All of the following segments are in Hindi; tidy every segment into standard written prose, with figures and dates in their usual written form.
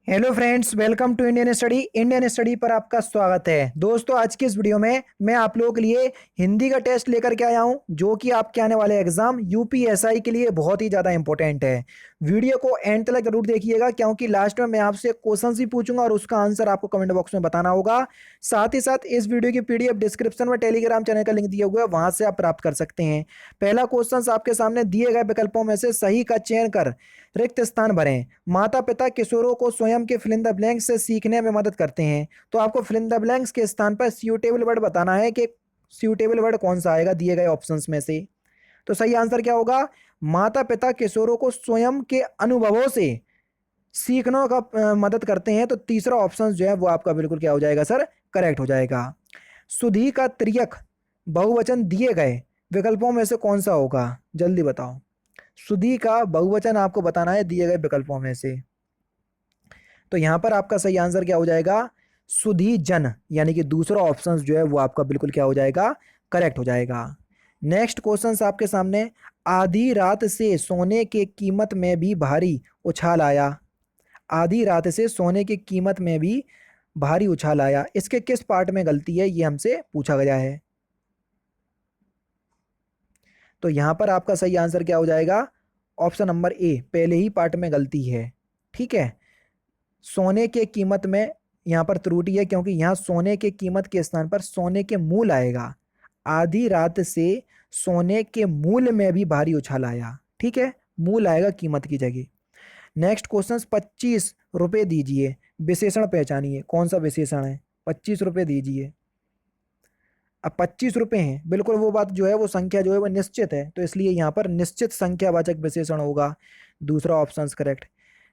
Hello friends, welcome to Indian study पर आपका स्वागत है। दोस्तों, आज की इस वीडियो में मैं आप लोगों के लिए हिंदी का टेस्ट लेकर के आया हूं, जो कि आपके आने वाले एग्जाम यूपीएसआई के लिए बहुत ही ज़्यादा इंपॉर्टेंट है। वीडियो को एंड तक जरूर देखिएगा, क्योंकि लास्ट में मैं आपसे क्वेश्चन भी पूछूंगा और उसका आंसर आपको कमेंट बॉक्स में बताना होगा। साथ ही साथ इस वीडियो की पीडीएफ डिस्क्रिप्शन में टेलीग्राम चैनल का लिंक दिया हुआ है, वहां से आप प्राप्त कर सकते हैं। पहला क्वेश्चन आपके सामने दिए गए विकल्पों में से सही का चयन कर रिक्त स्थान भरें। माता पिता किशोरों को स्वयं के फिल इन द ब्लैंक्स से सीखने में मदद करते हैं। तो आपको फिल इन द ब्लैंक्स के स्थान पर सूटेबल वर्ड बताना है कि सूटेबल वर्ड कौन सा आएगा दिए गए ऑप्शंस में से। तो सही आंसर क्या होगा? माता पिता किशोरों को स्वयं के अनुभवों से सीखने का मदद करते हैं। तो तीसरा ऑप्शन जो है वो आपका बिल्कुल क्या हो जाएगा सर? करेक्ट हो जाएगा। सुधी का त्रियक बहुवचन दिए गए विकल्पों में से कौन सा होगा? जल्दी बताओ। सुधी का बहुवचन आपको बताना है दिए गए विकल्पों में से। तो यहां पर आपका सही आंसर क्या हो जाएगा? सुधी जन, यानी कि दूसरा ऑप्शन जो है वो आपका बिल्कुल क्या हो जाएगा? करेक्ट हो जाएगा। नेक्स्ट क्वेश्चन आपके सामने, आधी रात से सोने के कीमत में भी भारी उछाल आया। आधी रात से सोने की कीमत में भी भारी उछाल आया, इसके किस पार्ट में गलती है, ये हमसे पूछा गया है। तो यहां पर आपका सही आंसर क्या हो जाएगा? ऑप्शन नंबर ए, पहले ही पार्ट में गलती है। ठीक है, सोने के कीमत में यहां पर त्रुटि है, क्योंकि यहां सोने के कीमत के स्थान पर सोने के मूल आएगा। आधी रात से सोने के मूल में भी भारी उछाल आया। ठीक है, मूल आएगा कीमत की जगह। नेक्स्ट क्वेश्चन, 25 रुपए दीजिए, विशेषण पहचानिए। कौन सा विशेषण है? 25 रुपए दीजिए। अब 25 रुपए हैं, बिल्कुल वो बात जो है वो संख्या जो है वो निश्चित है, तो इसलिए यहाँ पर निश्चित संख्यावाचक विशेषण होगा। दूसरा ऑप्शन करेक्ट।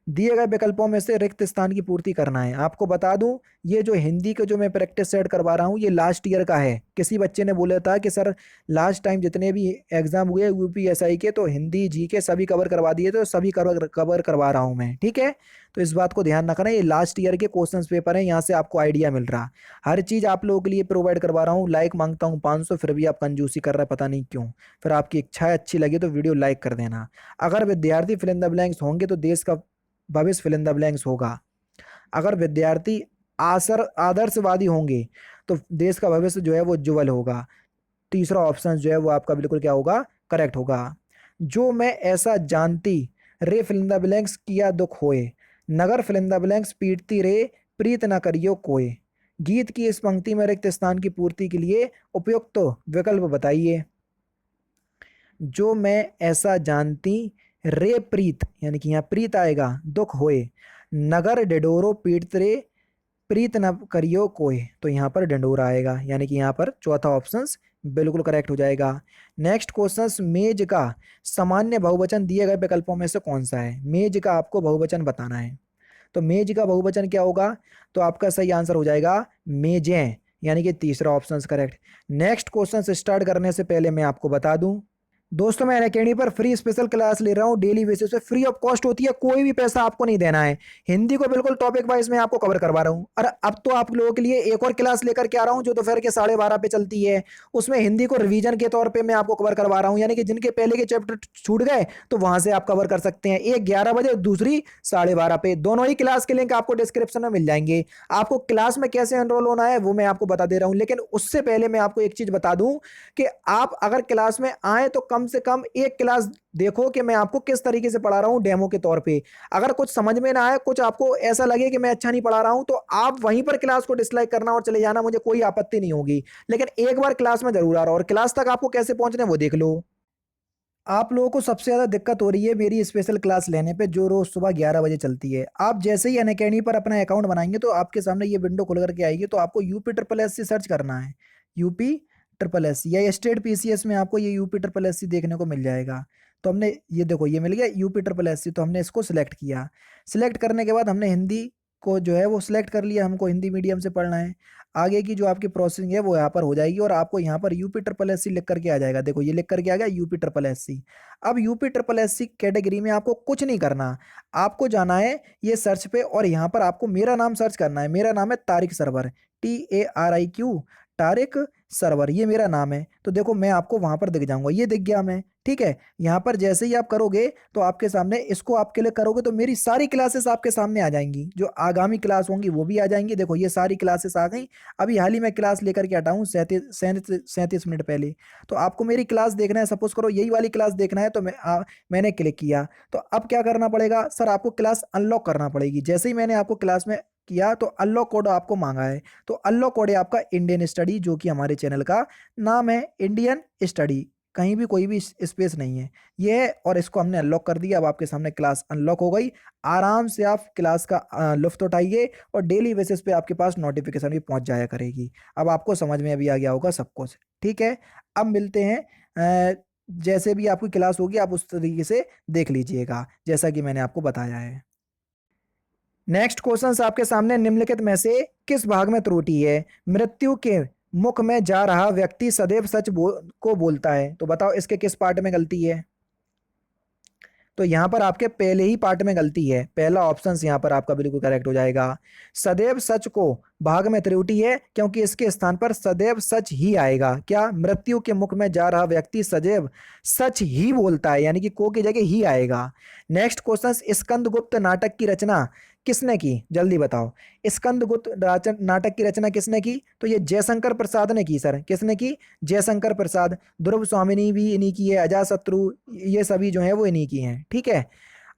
दिए गए विकल्पों में से रिक्त स्थान की पूर्ति करना है। आपको बता दूं, ये जो हिंदी का जो मैं प्रैक्टिस सेट करवा रहा हूँ ये लास्ट ईयर का है। किसी बच्चे ने बोला था कि सर लास्ट टाइम जितने भी एग्जाम हुए यूपीएसआई के, तो हिंदी जी के सभी कवर करवा दिए, तो सभी कवर कवर करवा रहा हूँ मैं। ठीक है, तो इस बात को ध्यान रखना, ये लास्ट ईयर के क्वेश्चन पेपर है, यहाँ से आपको आइडिया मिल रहा। हर चीज़ आप लोगों के लिए प्रोवाइड करवा रहा हूँ। लाइक मांगता हूँ 500, फिर भी आप कंजूसी कर रहे हैं, पता नहीं क्यों। फिर आपकी इच्छा अच्छी लगी तो वीडियो लाइक कर देना। अगर विद्यार्थी फिल इन द ब्लैंक्स होंगे तो देश का भविष्य फिल इन द ब्लैंक्स होगा। अगर विद्यार्थी आदर्शवादी होंगे तो देश का भविष्य जो है वो उज्ज्वल होगा। तीसरा ऑप्शन जो है वो आपका बिल्कुल क्या होगा? करेक्ट होगा। जो मैं ऐसा जानती रे फिल इन द ब्लैंक्स किया दुख होए, नगर फिल इन द ब्लैंक्स पीटती रे प्रीत न करियो कोय। गीत की इस पंक्ति में रिक्त स्थान की पूर्ति के लिए उपयुक्त तो विकल्प बताइए। जो मैं ऐसा जानती रे प्रीत, यानी कि यहाँ प्रीत आएगा, दुख होए, नगर डिडोरो पीड़त रे प्रीत न करियो कोय। तो यहाँ पर डंडोरा आएगा, यानी कि यहाँ पर चौथा ऑप्शन बिल्कुल करेक्ट हो जाएगा। नेक्स्ट क्वेश्चन, मेज का सामान्य बहुवचन दिए गए विकल्पों में से कौन सा है? मेज का आपको बहुवचन बताना है। तो मेज का बहुवचन क्या होगा? तो आपका सही आंसर हो जाएगा मेजें, यानी कि तीसरा option correct. Next question start करने से पहले मैं आपको बता दूं, दोस्तों मैं अनअकैडमी पर फ्री स्पेशल क्लास ले रहा हूँ, डेली बेसिस पे, फ्री ऑफ कॉस्ट होती है, कोई भी पैसा आपको नहीं देना है। हिंदी को बिल्कुल टॉपिक वाइज में आपको कवर करवा रहा हूँ। और अब तो आप लोगों के लिए एक और क्लास लेकर के आ रहा हूँ, जो दोपहर के 12:30 पे चलती है। उसमें हिंदी को रिवीजन के तौर पे मैं आपको कवर करवा रहा हूँ, यानी कि जिनके पहले के चैप्टर छूट गए तो वहां से आप कवर कर सकते हैं। एक 11 बजे, दूसरी 12:30 पे। दोनों ही क्लास के लिंक आपको डिस्क्रिप्शन में मिल जाएंगे। आपको क्लास में कैसे एनरोल होना है वो मैं आपको बता दे रहा हूँ, लेकिन उससे पहले मैं आपको एक चीज बता दूं कि आप अगर क्लास में आए तो कम से कम एक क्लास देखो कि मैं आपको किस तरीके से पढ़ा रहा हूं डेमो के तौर पे। अगर कुछ समझ में ना आए, कुछ आपको ऐसा लगे कि मैं अच्छा नहीं पढ़ा रहा हूं, तो आप वहीं पर क्लास को डिसलाइक करना और चले जाना, मुझे कोई आपत्ति नहीं होगी। लेकिन एक बार क्लास में जरूर आ रहा, और क्लास तक आपको कैसे पहुंचना है वो देख लो। आप लोगों को सबसे ज़्यादा दिक्कत हो रही है मेरी स्पेशल क्लास लेने पे, जो रोज़ सुबह 11 बजे चलती है। आप जैसे ही अनअकैडमी पर अपना अकाउंट बनाएंगे तो आपके सामने ये विंडो खुल करके आएगी, तो आपको UP triple S C search करना है। यूपी ट्रिपल एस सी या स्टेट पीसीएस में आपको ये यूपी ट्रिपल एस सी देखने को मिल जाएगा। तो हमने ये देखो, ये मिल गया यूपी ट्रिपल एस सी, तो हमने इसको सिलेक्ट किया। सिलेक्ट करने के बाद हमने हिंदी को जो है वो सिलेक्ट कर लिया, हमको हिंदी मीडियम से पढ़ना है। आगे की जो आपकी प्रोसेसिंग है वो यहाँ पर हो जाएगी, और आपको यहाँ पर यूपी ट्रिपल एस सी लिख करके आ जाएगा। देखो ये लिख करके आ गया यूपी ट्रिपल एस सी। अब UP triple S C category में आपको कुछ नहीं करना, आपको जाना है ये सर्च पे, और यहाँ पर आपको मेरा नाम सर्च करना है। मेरा नाम है तारिक सरवर, TARIQ, तारिक सरवर, ये मेरा नाम है। तो देखो मैं आपको वहां पर दिख जाऊंगा, ये दिख गया मैं, ठीक है। यहाँ पर जैसे ही आप करोगे तो आपके सामने इसको आप क्लिक करोगे तो मेरी सारी क्लासेस आपके सामने आ जाएंगी, जो आगामी क्लास होंगी वो भी आ जाएंगी। देखो ये सारी क्लासेस आ गई। अभी हाल ही में क्लास लेकर के हटा हूँ 37 मिनट पहले। तो आपको मेरी क्लास देखना है, सपोज करो यही वाली क्लास देखना है, तो मैंने क्लिक किया। तो अब क्या करना पड़ेगा सर, आपको क्लास अनलॉक करना पड़ेगी। जैसे ही मैंने आपको क्लास में किया तो अनलॉक कोड आपको मांगा है। तो अनलॉक कोड है आपका इंडियन स्टडी, जो कि हमारे चैनल का नाम है इंडियन स्टडी, कहीं भी कोई भी स्पेस नहीं है ये है। और इसको हमने अनलॉक कर दिया। अब आपके सामने क्लास अनलॉक हो गई। आराम से आप क्लास का लुफ्त उठाइए और डेली बेसिस पे आपके पास नोटिफिकेशन भी पहुंच जाया करेगी। अब आपको समझ में अभी आ गया होगा सब कुछ, ठीक है। अब मिलते हैं, जैसे भी आपकी क्लास होगी आप उस तरीके से देख लीजिएगा जैसा कि मैंने आपको बताया है। नेक्स्ट क्वेश्चन आपके सामने, निम्नलिखित में से किस भाग में त्रुटि है? मृत्यु के मुख में जा रहा व्यक्ति सदैव सच को बोलता है। तो बताओ इसके किस पार्ट में गलती है? तो यहां पर आपके पहले ही पार्ट में गलती है, पहला ऑप्शन यहां पर आपका बिल्कुल करेक्ट हो जाएगा। सदैव सच को भाग में त्रुटि है क्योंकि इसके स्थान पर सदैव सच ही आएगा। क्या? मृत्यु के मुख में जा रहा व्यक्ति सदैव सच ही बोलता है, यानी कि को की जगह ही आएगा। नेक्स्ट क्वेश्चन, स्कंदगुप्त नाटक की रचना किसने की? जल्दी बताओ। स्कंदगुप्त नाटक की रचना किसने की? तो ये जयशंकर प्रसाद ने की सर। किसने की? जयशंकर प्रसाद। ध्रुव स्वामिनी भी इन्हीं की है, अजातशत्रु, ये सभी जो है वो इन्हीं की हैं, ठीक है।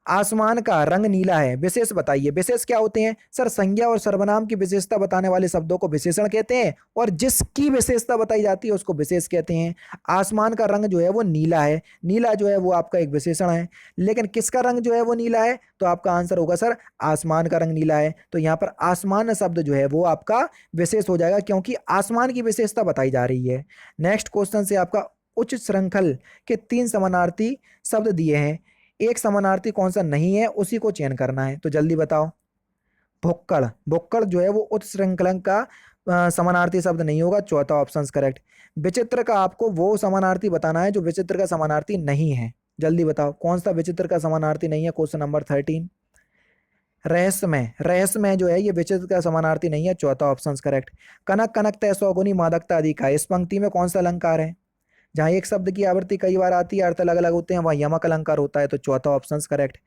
आसमान का रंग नीला है, विशेष बताइए। विशेष क्या होते हैं सर? संज्ञा और सर्वनाम की विशेषता बताने वाले शब्दों को विशेषण कहते हैं, और जिसकी विशेषता बताई जाती है उसको विशेष कहते हैं। आसमान का रंग जो है वो नीला है, नीला जो है वो आपका एक विशेषण है। लेकिन किसका रंग जो है वो नीला है? तो आपका आंसर होगा सर आसमान का रंग नीला है। तो यहाँ पर आसमान शब्द जो है वो आपका विशेष हो जाएगा, क्योंकि आसमान की विशेषता बताई जा रही है। नेक्स्ट क्वेश्चन से आपका, उच्च श्रृंखल के 3 समानार्थी शब्द दिए हैं, एक समानार्थी कौन सा नहीं है उसी को चयन करना है। तो जल्दी बताओ। भुक्कड़, भुक्कड़ जो है वो उच्च श्रृंखलन का समानार्थी शब्द नहीं होगा, चौथा ऑप्शन करेक्ट। विचित्र का आपको वो समानार्थी बताना है जो विचित्र का समानार्थी नहीं है। जल्दी बताओ कौन सा विचित्र का समानार्थी नहीं है, क्वेश्चन नंबर 13। रहस्यमय, रहस्यमय जो है ये विचित्र का समानार्थी नहीं है, चौथा ऑप्शन करेक्ट। कनक कनक तय सौगुनी मादकता अधिक है, इस पंक्ति में कौन सा अलंकार है? जहां एक शब्द की आवृत्ति कई बार आती है, अर्थ अलग अलग होते हैं, वहां यमक अलंकार होता है, तो चौथा ऑप्शन करेक्ट।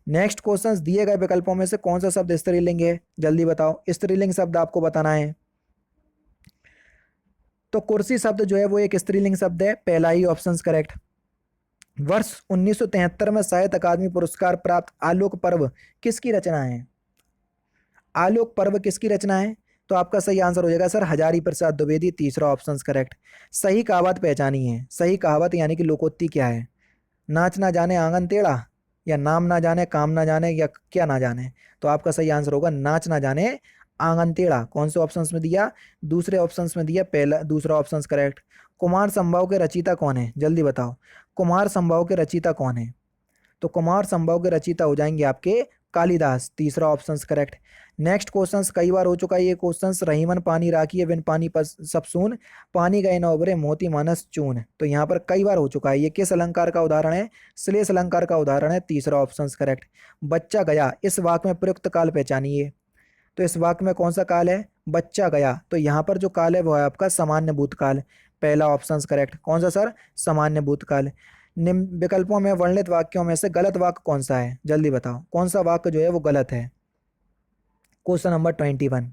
नेक्स्ट क्वेश्चन, दिए गए विकल्पों में से कौन सा शब्द स्त्रीलिंग है? जल्दी बताओ। स्त्रीलिंग शब्द आपको बताना है। तो कुर्सी शब्द जो है वो एक स्त्रीलिंग शब्द है, पहला ही ऑप्शन करेक्ट। वर्ष 1973 में साहित्य अकादमी पुरस्कार प्राप्त आलोक पर्व किसकी रचना है? आलोक पर्व किसकी रचना है? तो आपका सही आंसर हो जाएगा सर हजारी प्रसाद द्विवेदी, तीसरा ऑप्शन करेक्ट। सही कहावत पहचानी है। सही कहावत यानी कि लोकोक्ति क्या है? नाच ना जाने आंगन टेढ़ा, या नाम ना जाने काम ना जाने, या क्या ना जाने? तो आपका सही आंसर होगा नाच ना जाने आंगन टेढ़ा। कौन से ऑप्शंस में दिया? दूसरे ऑप्शंस में दिया, पहला दूसरा ऑप्शन करेक्ट। कुमार संभव के रचयिता कौन है? जल्दी बताओ। कुमार संभव के रचयिता कौन है? तो कुमार संभव के रचयिता हो जाएंगे आपके कालिदास, तीसरा ऑप्शन करेक्ट। नेक्स्ट क्वेश्चन कई बार हो चुका है ये क्वेश्चन, रहीमन पानी राखिए बिन पानी पर सब सून, पानी गए न उबरे मोती मानस चून। तो यहाँ पर कई बार हो चुका है, ये किस अलंकार का उदाहरण है? श्लेष अलंकार का उदाहरण है, तीसरा ऑप्शन करेक्ट। बच्चा गया, इस वाक्य में प्रयुक्त काल पहचानिए। तो इस वाक्य में कौन सा काल है? बच्चा गया। तो यहाँ पर जो काल है वो है आपका सामान्य भूतकाल, पहला ऑप्शन करेक्ट। कौन सा सर? सामान्य भूतकाल। निम्न विकल्पों में वर्णित वाक्यों में से गलत वाक्य कौन सा है? जल्दी बताओ कौन सा वाक्य जो है वो गलत है, क्वेश्चन नंबर 21।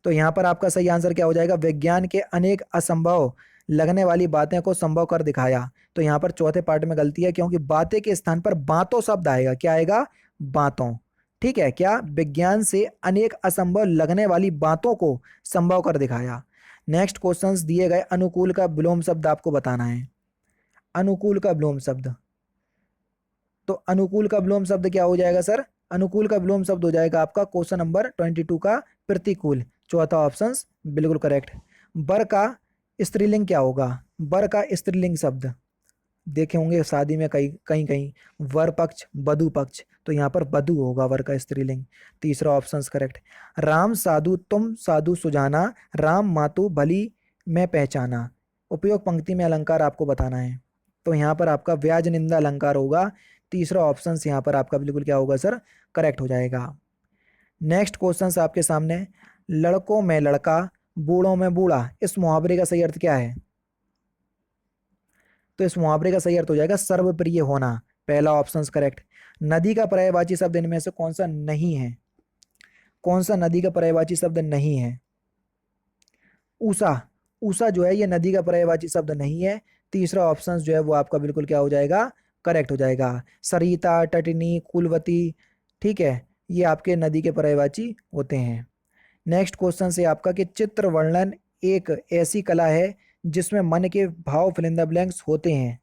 तो यहां पर आपका सही आंसर क्या हो जाएगा? विज्ञान के अनेक असंभव लगने वाली बातें को संभव कर दिखाया। तो यहां पर चौथे पार्ट में गलती है, क्योंकि बातें के स्थान पर बातों शब्द आएगा। क्या आएगा? बातों, ठीक है। क्या? विज्ञान से अनेक असंभव लगने वाली बातों को संभव कर दिखाया। नेक्स्ट क्वेश्चन दिए गए अनुकूल का विलोम शब्द आपको बताना है। अनुकूल का विलोम शब्द, तो अनुकूल का विलोम शब्द क्या हो जाएगा सर? अनुकूल का विलोम शब्द हो जाएगा आपका क्वेश्चन नंबर 22 का प्रतिकूल, चौथा ऑप्शन बिल्कुल करेक्ट। बर का स्त्रीलिंग क्या होगा? बर का स्त्रीलिंग शब्द देखे होंगे शादी में कहीं कहीं कहीं, वर पक्ष वधु पक्ष, तो यहाँ पर वधु होगा वर का स्त्रीलिंग, तीसरा ऑप्शन करेक्ट। राम साधु तुम साधु सुजाना, राम मातु भली मैं पहचाना। उपयोग पंक्ति में अलंकार आपको बताना है। तो यहाँ पर आपका व्याज निंदा अलंकार होगा, तीसरा ऑप्शन यहाँ पर आपका बिल्कुल क्या होगा सर? करेक्ट हो जाएगा। नेक्स्ट क्वेश्चन आपके सामने, लड़कों में लड़का बूढ़ों में बूढ़ा, इस मुहावरे का सही अर्थ क्या है? तो इस मुहावरे का सही अर्थ हो जाएगा सर्वप्रिय होना, पहला ऑप्शन करेक्ट। नदी का पर्यायवाची शब्द इनमें से कौन सा नहीं है? कौन सा नदी का पर्यायवाची शब्द नहीं है? ऊषा, ऊषा जो है ये नदी का पर्यायवाची शब्द नहीं है। तीसरा ऑप्शन जो है वो आपका बिल्कुल क्या हो जाएगा? करेक्ट हो जाएगा। सरिता, टटनी, कुलवती, ठीक है, ये आपके नदी के पर्यायवाची होते हैं। नेक्स्ट क्वेश्चन से आपका कि चित्र वर्णन एक ऐसी कला है जिसमें मन के भाव फिल इन द ब्लैंक्स होते हैं।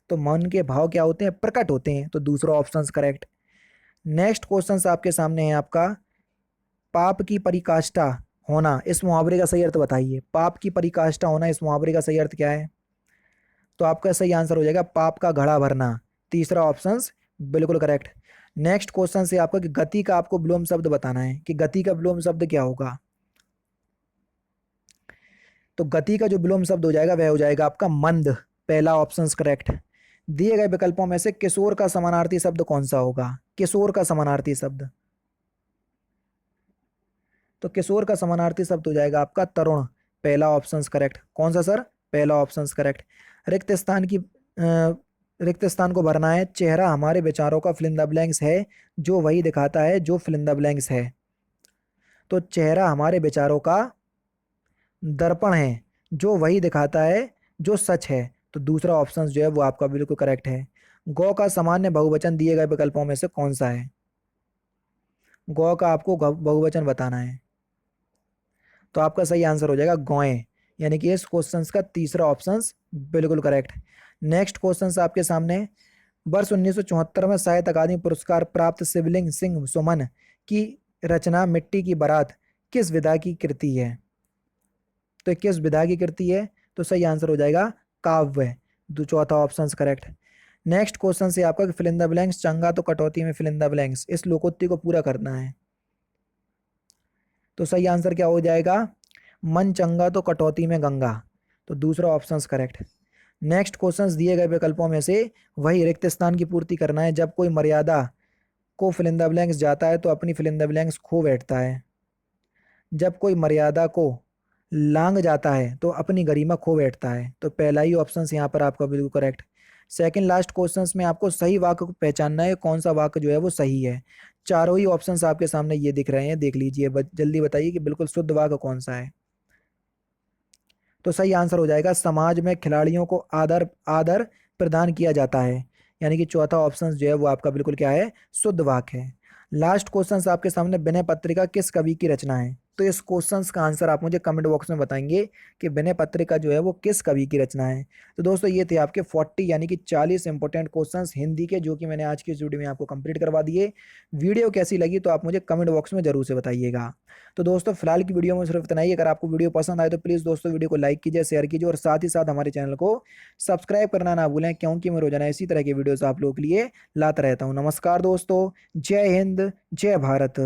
तो मन के भाव क्या होते हैं? प्रकट होते हैं, तो दूसरा ऑप्शन करेक्ट। नेक्स्ट क्वेश्चन आपके सामने है आपका पाप की परिकाष्ठा होना, इस मुहावरे का सही अर्थ बताइए। पाप की परिकाष्ठा होना, इस मुहावरे का सही अर्थ क्या है? तो आपका सही आंसर हो जाएगा पाप का घड़ा भरना, तीसरा ऑप्शन बिल्कुल करेक्ट। नेक्स्ट क्वेश्चन से आपका कि गति का आपको विलोम शब्द बताना है कि गति का विलोम शब्द क्या होगा। तो गति का जो विलोम शब्द हो जाएगा वह हो जाएगा आपका मंद, पहला ऑप्शन करेक्ट। दिए गए विकल्पों में से किशोर का समानार्थी शब्द कौन सा होगा? किशोर का समानार्थी शब्द, तो किशोर का समानार्थी शब्द हो जाएगा आपका तरुण, पहला ऑप्शन करेक्ट। कौन सा सर? पहला ऑप्शन करेक्ट। रिक्त स्थान की रिक्त स्थान को भरना है, चेहरा हमारे विचारों का फिल इन द ब्लैंक्स है जो वही दिखाता है जो फिल इन द ब्लैंक्स है। तो चेहरा हमारे विचारों का दर्पण है जो वही दिखाता है जो सच है, तो दूसरा ऑप्शन जो है वो आपका बिल्कुल करेक्ट है। गौ का सामान्य बहुवचन दिए गए विकल्पों में से कौन सा है? गौ का आपको बहुवचन बताना है, तो आपका सही आंसर हो जाएगा गौएं, यानी कि इस क्वेश्चन का तीसरा ऑप्शन बिल्कुल करेक्ट। नेक्स्ट क्वेश्चन आपके सामने वर्ष 1974 में साहित्य अकादमी पुरस्कार प्राप्त शिवलिंग सिंह सुमन की रचना मिट्टी की बारात किस विधा की कृति है? तो किस विधा की कृति है? तो सही आंसर हो जाएगा काव्य, चौथा ऑप्शन करेक्ट। नेक्स्ट क्वेश्चन से आपका फिल इन द ब्लैंक्स, चंगा तो कटौती में फिल इन द ब्लैंक्स, इस लोकोक्ति को पूरा करना है। तो सही आंसर क्या हो जाएगा? मन चंगा तो कटौती में गंगा, तो दूसरा ऑप्शन करेक्ट। नेक्स्ट क्वेश्चंस दिए गए विकल्पों में से वही रिक्त स्थान की पूर्ति करना है, जब कोई मर्यादा को फिल इन द ब्लैंक्स जाता है तो अपनी फिल इन द ब्लैंक्स खो बैठता है। जब कोई मर्यादा को लांग जाता है तो अपनी गरिमा खो बैठता है, तो पहला ही ऑप्शन यहाँ पर आपका बिल्कुल करेक्ट। सेकंड लास्ट क्वेश्चंस में आपको सही वाक्य को पहचानना है, कौन सा वाक्य जो है वो सही है। चारों ही ऑप्शंस आपके सामने ये दिख रहे हैं, देख लीजिए, जल्दी बताइए कि बिल्कुल शुद्ध वाक्य कौन सा है। तो सही आंसर हो जाएगा समाज में खिलाड़ियों को आदर आदर प्रदान किया जाता है, यानी कि चौथा ऑप्शन जो है वो आपका बिल्कुल क्या है? शुद्ध वाक्य है। लास्ट क्वेश्चन आपके सामने विनय पत्रिका किस कवि की रचना है? तो इस क्वेश्चन का आंसर आप मुझे कमेंट बॉक्स में बताएंगे कि विनय पत्रिका जो है वो किस कवि की रचना है। तो दोस्तों ये थे आपके 40 यानी कि 40 इंपॉर्टेंट क्वेश्चंस हिंदी के, जो कि मैंने आज की इस वीडियो में आपको कंप्लीट करवा दिए। वीडियो कैसी लगी तो आप मुझे कमेंट बॉक्स में जरूर से बताइएगा। तो दोस्तों फिलहाल की वीडियो में सिर्फ इतना ही। अगर आपको वीडियो पसंद आए तो प्लीज़ दोस्तों वीडियो को लाइक कीजिए, शेयर कीजिए और साथ ही साथ हमारे चैनल को सब्सक्राइब करना ना भूलें, क्योंकि मैं रोजाना इसी तरह के वीडियोस आप लोगों के लिए लाता रहता हूँ। नमस्कार दोस्तों, जय हिंद, जय भारत।